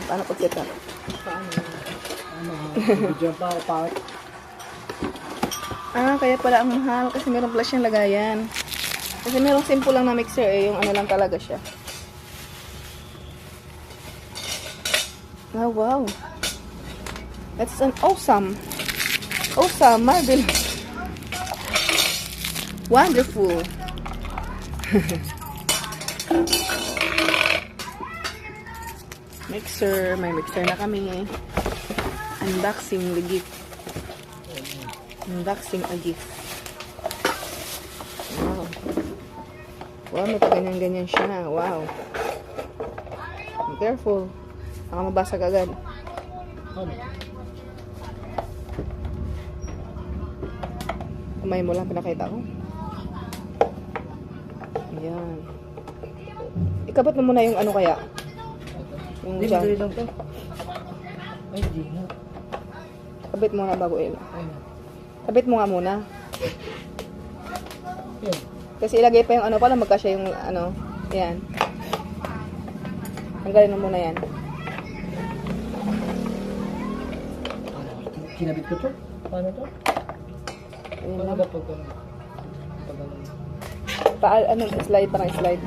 Paano pag-set up? Paano? Video pa ako pa. Kaya pala ang mahal kasi meron pala siyang lagayan. Kasi merong simple lang na mixer eh, yung ano lang talaga siya. Wow. That's an awesome, marvelous, wonderful. Mixer, may mixer na kami. Unboxing the gift. Unboxing a gift. Wow. Wow, may ganyan-ganyan siya. Wow. Be careful. Baka mabasag agad. Kamay mo lang pinakita ko. Ayan. Ikabot mo muna yung ano kaya? Yung Hindi, dyan. madali lang to. Ay, di nga. Kabit mo na bago Ayun. Kabit mo nga muna. Ayun. Kasi ilagay pa yung ano pala, magkasya yung ano. Ayan. Tanggalin mo muna yan. Kinabit ko to? Paano to? Ayan Paano lang. ba pag Slide, parang slide.